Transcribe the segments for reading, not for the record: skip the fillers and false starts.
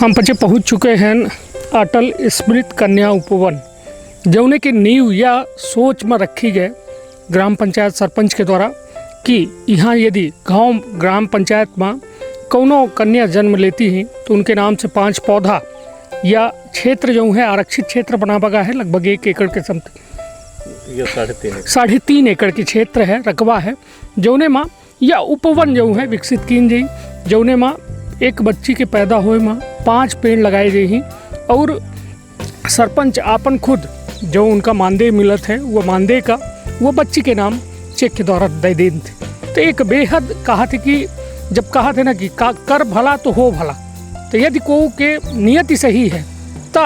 हम पचे पहुँच चुके हैं अटल स्मृति कन्या उपवन, जौने की नींव या सोच में रखी गए ग्राम पंचायत सरपंच के द्वारा कि यहाँ यदि गांव ग्राम पंचायत में कौनो कन्या जन्म लेती हैं तो उनके नाम से 5 पौधा या क्षेत्र जो है आरक्षित क्षेत्र बना बगा है, लगभग 1 एकड़ के समथिंग या 3.5 एकड़ की क्षेत्र है, रकबा है, जौने माँ या उपवन जो है विकसित की जाई, जौने माँ एक बच्ची के पैदा हुए माँ 5 पेड़ लगाए गए और सरपंच आपन खुद जो उनका मानदेय मिलत है वो मानदेय का वो बच्ची के नाम चेक के द्वारा दे दें थे। तो एक बेहद कहा थे कि जब कहा थे ना कि कर भला तो हो भला, तो यदि को के नियति सही है तो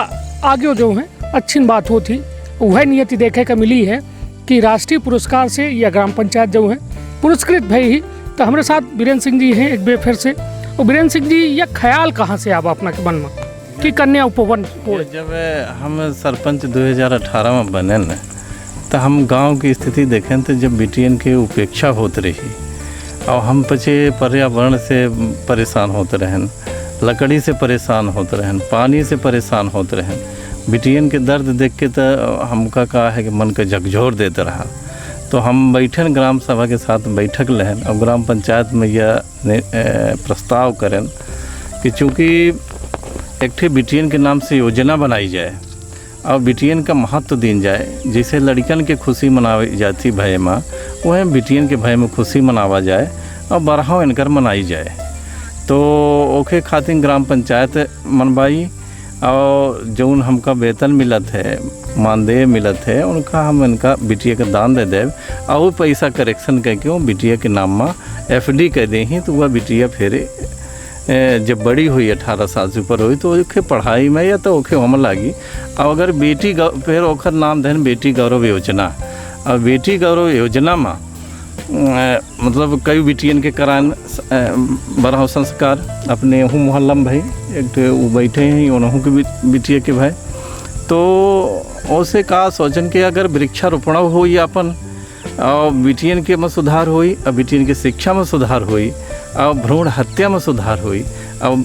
आगे जो है अच्छी बात होती। वह नियति देखे का मिली है कि राष्ट्रीय पुरस्कार से या ग्राम पंचायत जो है पुरस्कृत भई ही। तो हमारे साथ वीरेंद्र सिंह जी हैं एक बार फिर से। और वीरेंद्र सिंह जी, यह ख्याल कहाँ से आप अपना के मन में कि कन्या उपवन हो? जब हम सरपंच 2018 में बने न तो हम गांव की स्थिति देखें तो जब बिटियन के उपेक्षा होते रही और हम पचे पर्यावरण से परेशान होते रहन, लकड़ी से परेशान होते रहन, पानी से परेशान होते रहन, बिटियन के दर्द देख के तो हमका कहा है कि मन का झकझोर देते रहा। तो हम बैठन ग्राम सभा के साथ बैठक लेहन और ग्राम पंचायत में यह प्रस्ताव करें कि चूँकि एक ठे बिटियन के नाम से योजना बनाई जाए और बिटियन का महत्व दी जाए। जैसे लड़कन के खुशी मनाई जाती भय में, वह बिटियन के भय में खुशी मनावा जाए और बरहाव इनकर मनाई जाए। तो ओके खातिर ग्राम पंचायत मनवाई और जौन हमका वेतन मिलत है, मानदेय मिलत है, उनका हम इनका बिटिया का दान दे देव और वो पैसा करेक्शन करके वो बिटिया के नाम में FD कर दे ही। तो वह बिटिया फिर जब बड़ी हुई 18 साल से ऊपर हुई तो ओके पढ़ाई में या तो ओके हम लागी। और अगर बेटी फिर ओखर नाम देन बेटी गौरव योजना। और बेटी गौरव योजना में मतलब कई बिटियन के करान बरहाव संस्कार अपने हूँ मोहल्ला में भाई एक वो बैठे हैं उन्हों के बिटिया के भाई। तो उसे का सोचन के अगर वृक्षारोपण हो या अपन और बिटियन के में सुधार हुई और बिटियन की शिक्षा में सुधार हुई और भ्रूण हत्या में सुधार हुई और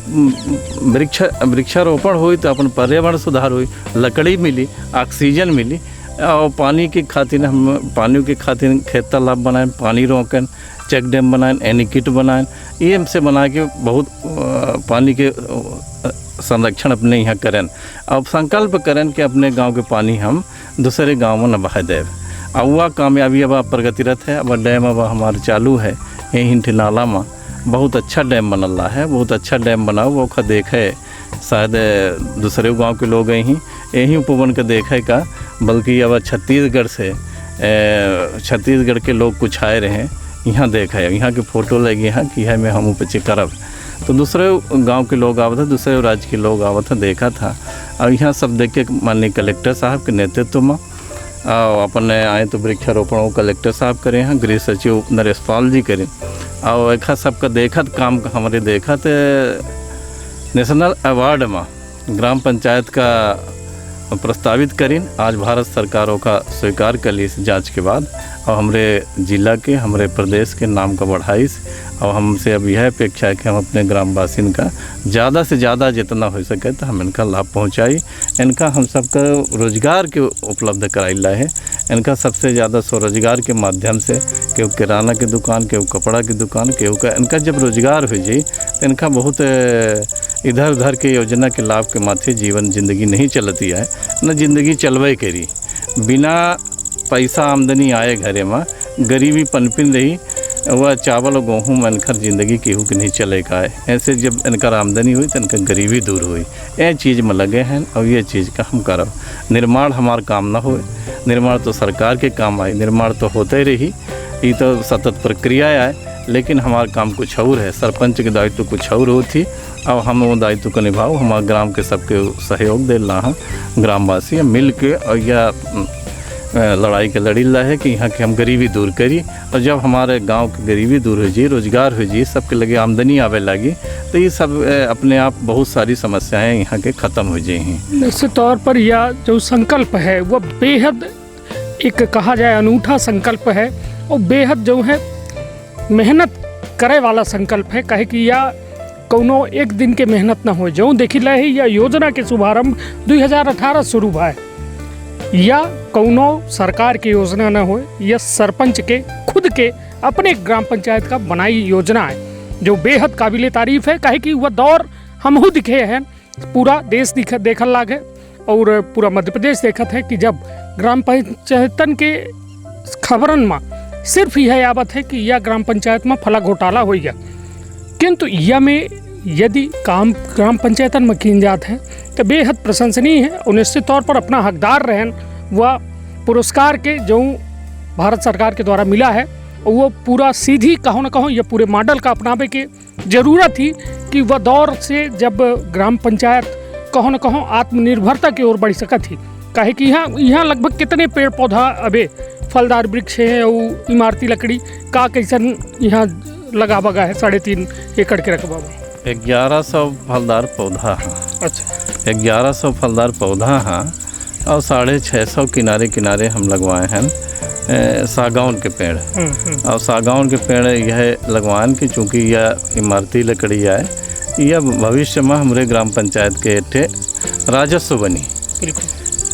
वृक्षारोपण हुई तो अपन पर्यावरण सुधार हुई, लकड़ी मिली, ऑक्सीजन मिली और पानी के खातिर हम पानी के खातिर खेत तालाब बनाएं, पानी रोकें, चेक डैम बनाएं, एनीकिट बनाएं, ये हमसे बना के बहुत पानी के संरक्षण अपने यहाँ करें और संकल्प करें कि अपने गांव के पानी हम दूसरे गांव में न बहा देव। और वह कामयाबी अब प्रगतिरत है। अब डैम अब हमारे चालू है यहीं नाला में, बहुत अच्छा डैम बनल है, बहुत अच्छा डैम बना वो का देखे शायद दूसरे गांव के लोग यहीं उपवन का देखे का, बल्कि अब छत्तीसगढ़ से छत्तीसगढ़ के लोग कुछ आए रहे यहाँ देखे, यहाँ के फ़ोटो लगे यहाँ कि है मैं हम पचे करब। तो दूसरे गांव के लोग आवत थे, दूसरे राज्य के लोग आवत थे, देखा था। और यहाँ सब देख के माननीय कलेक्टर साहब के नेतृत्व में और अपने आए तो वृक्षारोपण कलेक्टर साहब करें हैं, गृह सचिव नरेशपाल जी करें और एक सबका देखत काम का हमारे देखत नेशनल अवार्ड में ग्राम पंचायत का प्रस्तावित करें। आज भारत सरकारों का स्वीकार कर ली इस जांच के बाद और हमारे ज़िला के हमारे प्रदेश के नाम का बढ़ाइश। और हमसे अब यह अपेक्षा है कि हम अपने ग्रामवासियों का ज़्यादा से ज़्यादा जितना हो सके तो हम इनका लाभ पहुंचाई, इनका हम सबका रोज़गार के उपलब्ध कराइला है। इनका सबसे ज़्यादा स्वरोजगार के माध्यम से केहू किराना की दुकान, केहू कपड़ा की दुकान, केहू का इनका जब रोज़गार हो जाए तो इनका बहुत इधर उधर के योजना के लाभ के माथे जीवन ज़िंदगी नहीं चलती है, न ज़िंदगी चलवे करी। बिना पैसा आमदनी आए घरे में गरीबी पनपिन रही, वह चावल और गेहूँ में इनकर ज़िंदगी केहू के नहीं चले का है। ऐसे जब इनकर आमदनी हुई तो इनका गरीबी दूर हुई। ये चीज़ में लगे हैं और ये चीज़ का हम करब। निर्माण हमार काम ना होए, निर्माण तो सरकार के काम आए, निर्माण तो होते रही, ये तो सतत प्रक्रिया है, लेकिन हमारा काम कुछ और है। सरपंच के दायित्व कुछ और होती और हम वो दायित्व को निभाओ, हमारे ग्राम के सबके सहयोग दे ला हैं, ग्रामवासी मिल के और यह लड़ाई के लड़ी ला है कि यहाँ की हम गरीबी दूर करी। और जब हमारे गांव की गरीबी दूर हो जाए, रोज़गार हो जाए, सबके लगे आमदनी आवे लगी तो ये सब अपने आप बहुत सारी समस्याएं यहाँ के ख़त्म हो जाएंगी। निश्चित तौर पर यह जो संकल्प है वह बेहद एक कहा जाए अनूठा संकल्प है और बेहद जो है मेहनत करे वाला संकल्प है। कहे कि यह कौनो एक दिन के मेहनत न हो। जो देखी रहे यह योजना के शुभारंभ 2018 शुरू भा या कौनो सरकार की योजना न हो, यह सरपंच के खुद के अपने ग्राम पंचायत का बनाई योजना है जो बेहद काबिल तारीफ है। काहे कि वह दौर हमहू दिखे हैं, पूरा देश देखल लाग है और पूरा मध्य प्रदेश देखत है कि जब ग्राम पंचायतन के खबरन में सिर्फ यह आवत है कि यह ग्राम पंचायत में फला घोटाला हो गया, किंतु यह में यदि काम ग्राम पंचायतन में किन जात है तो बेहद प्रशंसनीय है और निश्चित तौर पर अपना हकदार रहन वह पुरस्कार के जो भारत सरकार के द्वारा मिला है वो पूरा सीधी कहो न कहो यह पूरे मॉडल का अपनावे के जरूरत थी कि वह दौर से जब ग्राम पंचायत कहो न कहो आत्मनिर्भरता की ओर बढ़ सकत थी। काहे कि यहाँ लगभग कितने पेड़ पौधा अबे फलदार वृक्ष है और इमारती लकड़ी का कैसन यहाँ लगा बगा है 3.5 एकड़ के रकबा में 1100 फलदार पौधा हाँ। अच्छा 1100 फलदार पौधा हाँ और 650 किनारे किनारे हम लगवाए हैं सागौन के पेड़। और सागौन के पेड़ यह लगवान कि चूँकि यह इमारती लकड़ी है, यह भविष्य में हमारे ग्राम पंचायत के ठे राजस्व बनी।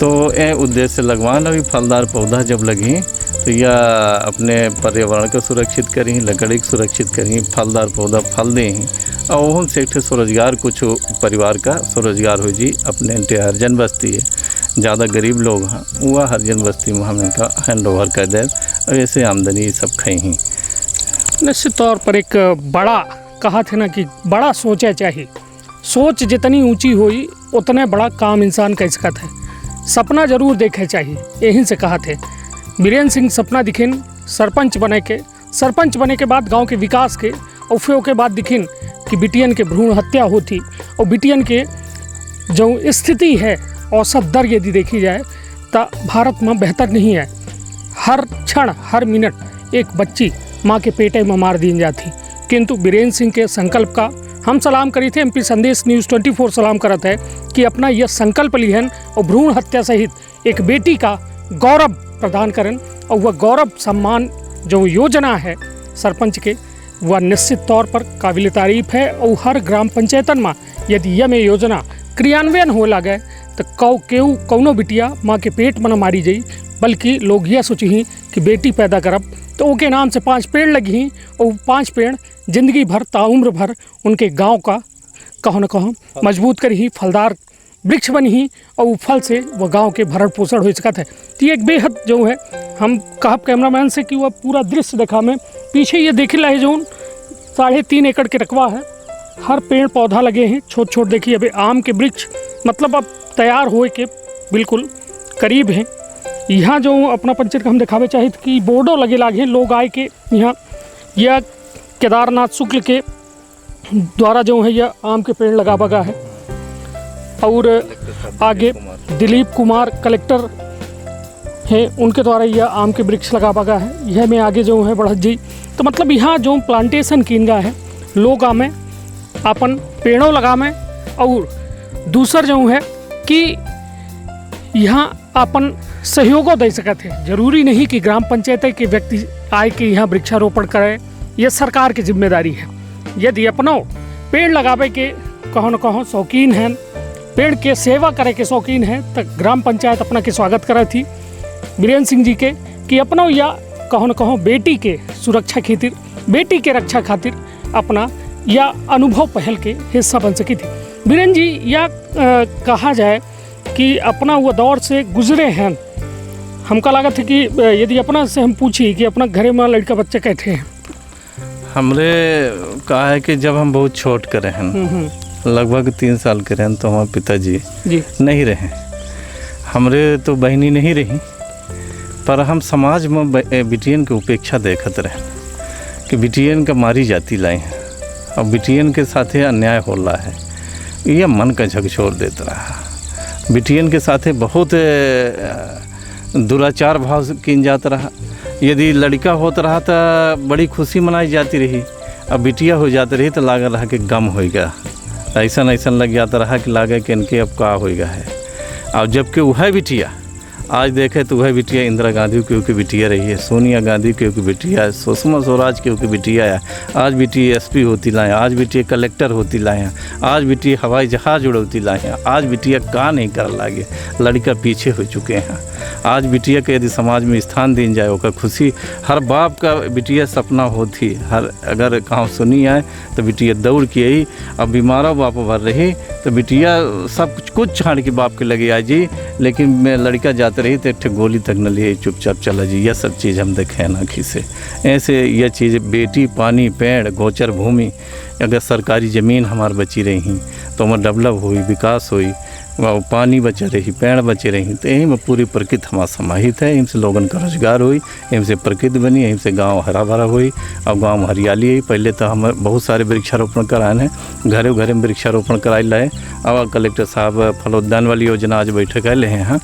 तो ये उद्देश्य लगवान अभी फलदार पौधा जब लगी तो यह अपने पर्यावरण को सुरक्षित करी, लकड़ी को सुरक्षित करी, फलदार पौधा फल दें और उन से एक स्वरोजगार कुछ परिवार का स्वरोजगार हो जी। अपने हरिजन बस्ती है, ज़्यादा गरीब लोग हैं, वह हरिजन बस्ती में हम इनका हैंड ओवर कर दें और ऐसे आमदनी सब खाई ही। निश्चित तौर पर एक बड़ा कहा थे ना कि बड़ा सोचा चाहिए, सोच जितनी ऊंची हुई उतने बड़ा काम इंसान कर सकता है। सपना जरूर देखे चाहिए, यहीं से कहा थे बीरेन सिंह सपना दिखिन सरपंच बने के बाद गांव के विकास के और फिर के बाद दिखिन कि बिटियन के भ्रूण हत्या होती और बिटियन के जो स्थिति है औसत दर यदि देखी जाए तो भारत में बेहतर नहीं है। हर क्षण हर मिनट एक बच्ची माँ के पेटे में मार दी जाती, किंतु बीरेन सिंह के संकल्प का हम सलाम करी थे। MP संदेश न्यूज़ 24 सलाम करत है कि अपना यह संकल्प लिहन और भ्रूण हत्या सहित एक बेटी का गौरव प्रदान करें और वह गौरव सम्मान जो योजना है सरपंच के वह निश्चित तौर पर काबिल तारीफ है। और हर ग्राम पंचायतन में यदि यह में योजना क्रियान्वयन हो लगे तो कौनो बिटिया माँ के पेट में न मारी जाई, बल्कि लोग यह सोची कि बेटी पैदा करब तो उनके नाम से 5 पेड़ लगी और 5 पेड़ जिंदगी भर ताउम्र भर उनके गांव का कहो न कहो मजबूत कर ही फलदार वृक्ष बनी ही और फल से वह गांव के भरण पोषण हो सकता है। तो ये एक बेहद जो है हम कहब कैमरामैन से कि वह पूरा दृश्य देखा में पीछे ये देख रहे जो 3.5 एकड़ के रकबा है, हर पेड़ पौधा लगे हैं छोट छोट। देखिए अभी आम के वृक्ष मतलब अब तैयार होए के बिल्कुल करीब हैं। यहाँ जो अपना पंचायत का हम दिखावे चाहे कि बोर्डो लगे लागे लोग आए के यहाँ यह केदारनाथ शुक्ल के द्वारा जो है यह आम के पेड़ लगा बगा है और आगे दिलीप कुमार कलेक्टर हैं उनके द्वारा यह आम के वृक्ष लगा बगा है। यह में आगे जो है बढ़त जी तो मतलब यहाँ जो प्लांटेशन कीनगा है लोग आमें अपन पेड़ों लगामें और दूसर जो है कि यहाँ अपन सहयोगो दे सकते हैं। जरूरी नहीं कि ग्राम पंचायत के व्यक्ति आए के यहाँ वृक्षारोपण करें, यह सरकार की जिम्मेदारी है। यदि अपनों पेड़ लगावे के कहो न कहो शौकीन हैं, पेड़ के सेवा करे के शौकीन हैं तो ग्राम पंचायत अपना के स्वागत करे थी बीरेन सिंह जी के कि अपनों या कहो न कहो बेटी के सुरक्षा खातिर, बेटी के रक्षा खातिर अपना या अनुभव पहल के हिस्सा बन सकी थी। बीरेन जी या कहा जाए कि अपना वो दौर से गुजरे हैं। हमका लगा था कि यदि अपना से हम पूछी कि अपना घरे में लड़का बच्चे कैसे हैं। हमरे कहा है कि जब हम बहुत छोट करे हैं लगभग 3 साल के रहें तो हमारे पिताजी जी नहीं रहे, हमरे तो बहनी नहीं रही, पर हम समाज में बिटियन के उपेक्षा देखते रहे कि बिटियन का मारी जाती लाई है और बिटियन के साथे अन्याय हो रहा है। यह मन का झकझोर देता रहा। बिटियन के साथे बहुत दुराचार भाव किन जाता रहा। यदि लड़का होता रहा तो बड़ी खुशी मनाई जाती रही, अब बिटिया हो जाती रही तो लागा रहा कि गम हो गया, ऐसा लग जाता रहा कि लागे कि इनके अब का हो गया है। और जबकि वह बिटिया आज देखे तो वह बिटिया इंदिरा गांधी की बिटिया रही है, सोनिया गांधी की बिटिया है, सुषमा स्वराज की बिटिया है, आज बिटिया एसपी होती लाए, आज बिटिया कलेक्टर होती लाए हैं, आज बिटिया हवाई जहाज उड़ौती लाए हैं, आज बिटिया का नहीं कर लागे, लड़का पीछे हो चुके हैं। आज बिटिया के यदि समाज में स्थान दी जाए ओकर खुशी हर बाप का बिटिया सपना होती, हर अगर कहाँ सुनी आए तो बिटिया दौड़ के आई, अब बीमारा बाप भर रही तो बिटिया सब कुछ छाड़ के बाप के लगे आ जी, लेकिन मैं लड़का जाते रही तो एक गोली तक न लिए, चुपचाप चला जी। यह सब चीज़ हम देखें ना आँखी से। ऐसे यह चीज़ बेटी, पानी, पेड़, गोचर भूमि, अगर सरकारी ज़मीन हमार बची रही तो हमार डेवलप हुई, विकास हुई, वह पानी बचे रही, पेड़ बचे रही, तो यहीं में पूरी प्रकृति हमारा समाहित है। इनसे लोगन का रोजगार हुई, इनसे प्रकृति बनी, यहीं से गांव हरा भरा हुई और गांव में हरियाली हुई। पहले तो हम बहुत सारे वृक्षारोपण कराए हैं, घरे घरे में वृक्षारोपण कराए लाए। अब कलेक्टर साहब फलोद्यान वाली योजना आज बैठक आए हैं,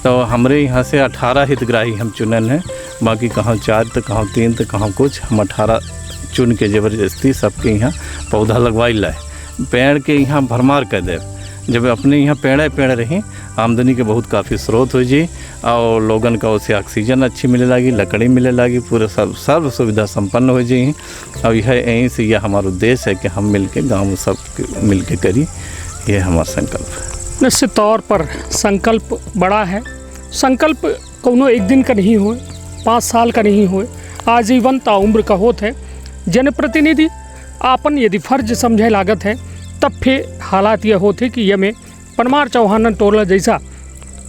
तो हमारे यहाँ से 18 हितग्राही हम चुनल हैं, बाकी कहाँ 4 तो कहाँ 3 तो कहाँ कुछ, हम 18 चुन के ज़बरदस्ती सबके यहाँ पौधा लगवाई लाए। पेड़ के यहाँ भरमार कर दे, जब अपने यहाँ पेड़ रही, आमदनी के बहुत काफ़ी स्रोत हो जी, और लोगन का उससे ऑक्सीजन अच्छी मिले लगी, लकड़ी मिले लगी, पूरे सब सुविधा संपन्न हो जी। और यह यहीं से यह हमारा उद्देश्य है कि हम मिल के गाँव में सब मिल के करी, ये हमारा संकल्प है। निश्चित तौर पर संकल्प बड़ा है। संकल्प कोनो एक दिन का नहीं हुए, 5 साल का नहीं हुए, आजीवन ताउम्र का होत है। जनप्रतिनिधि आपन यदि फर्ज समझे लागत है तब फिर हालात यह होते कि ये में पनमार चौहानन टोला जैसा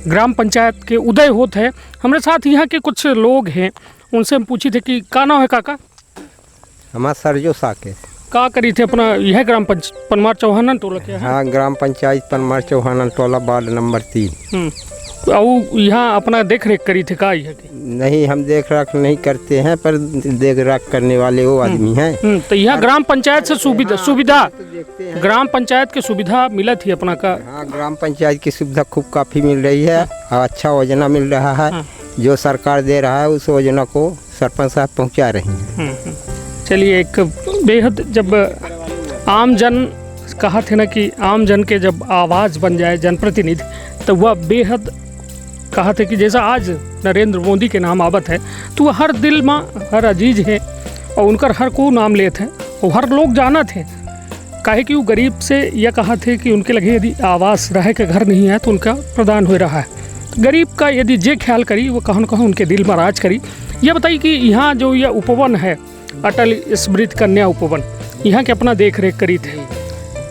ग्राम पंचायत के उदय होते हैं। हमारे साथ यहाँ के कुछ लोग हैं, उनसे हम पूछी थे कि का नाम है काका? हमारा सरजो साके का करी थे अपना यह पनमार चौहानन टोला के? हाँ, ग्राम पंचायत पनमार चौहानन टोला वार्ड नंबर 3। और यहाँ अपना देख रेख करी थे का? यह नहीं, हम देख रेख नहीं करते हैं, पर देख रेख करने वाले वो आदमी हैं। तो यहाँ ग्राम पंचायत से सुविधा ग्राम पंचायत की सुविधा मिला थी अपना का? हाँ, ग्राम पंचायत की सुविधा खूब काफ़ी मिल रही है और अच्छा योजना मिल रहा है। जो सरकार दे रहा है उस योजना को सरपंच साहब पहुँचा रही हैं। चलिए, एक बेहद जब आम जन कहा थे ना कि आम जन के जब आवाज़ बन जाए जनप्रतिनिधि, तो वह बेहद कहा थे कि जैसा आज नरेंद्र मोदी के नाम आवत है, तो वह हर दिल में हर अजीज है और उनका हर को नाम लेते हैं और हर लोग जाना थे। काहे कि वो गरीब से यह कहा थे कि उनके लगे यदि आवास रह के घर नहीं है तो उनका प्रदान हो रहा है। तो गरीब का यदि जे ख्याल करी वो कहन कहो उनके दिल में राज करी। यह बताइए कि यहाँ जो यह उपवन है, अटल स्मृति कन्या उपवन, यहाँ के अपना देख रेख करी थे,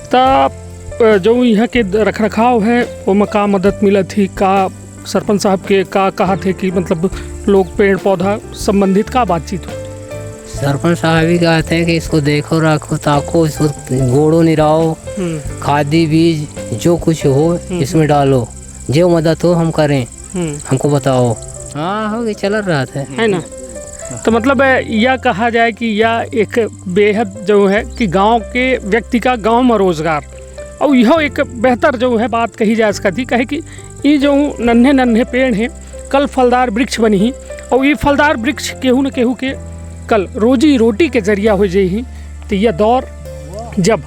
तब जो यहाँ के रख रखाव है वो में का मदद मिला थी? का सरपंच साहब के का कहा थे कि मतलब लोग पेड़ पौधा संबंधित का बातचीत हो? सरपंच साहब ही कहते हैं कि इसको देखो, रखो, ताको, इसको गोड़ो निराओ, खादी बीज जो कुछ हो इसमें डालो, जो मदद हो हम करें, हमको बताओ। हाँ, हो गई, चल रहा था, है ना? तो मतलब यह कहा जाए कि यह एक बेहद जो है कि गांव के व्यक्ति का गांव में रोजगार, और यह एक बेहतर जो है बात कही जा सकती। कहे कि ये जो नन्हे नन्हे पेड़ हैं कल फलदार वृक्ष बनी ही, और ये फलदार वृक्ष केहू न केहू के कल रोजी रोटी के जरिया हो जाए। तो यह दौर जब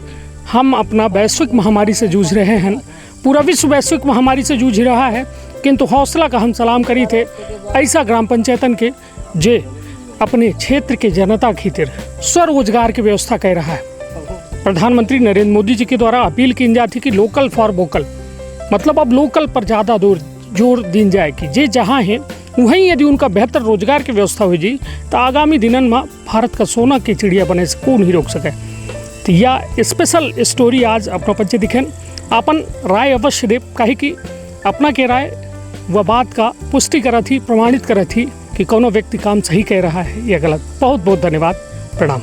हम अपना वैश्विक महामारी से जूझ रहे हैं, पूरा विश्व वैश्विक महामारी से जूझ रहा है, किंतु हौसला का हम सलाम करी थे ऐसा ग्राम पंचायतन के जे अपने क्षेत्र के जनता खातिर स्वरोजगार की व्यवस्था कर रहा है। प्रधानमंत्री नरेंद्र मोदी जी के द्वारा अपील की जाती कि लोकल फॉर वोकल, मतलब अब लोकल पर ज़्यादा जोर दी जाए कि जे जहाँ हैं वहीं यदि उनका बेहतर रोजगार की व्यवस्था हो जाए तो आगामी दिनन में भारत का सोना की चिड़िया बने से कौन ही रोक सके। तो यह स्पेशल स्टोरी आज अपना पंचे दिखें, अपन राय अवश्य दे, काहे कि अपना के राय वह बात का पुष्टि करा थी, प्रमाणित करा थी कि कोनो व्यक्ति काम सही कह रहा है या गलत। बहुत बहुत धन्यवाद, प्रणाम।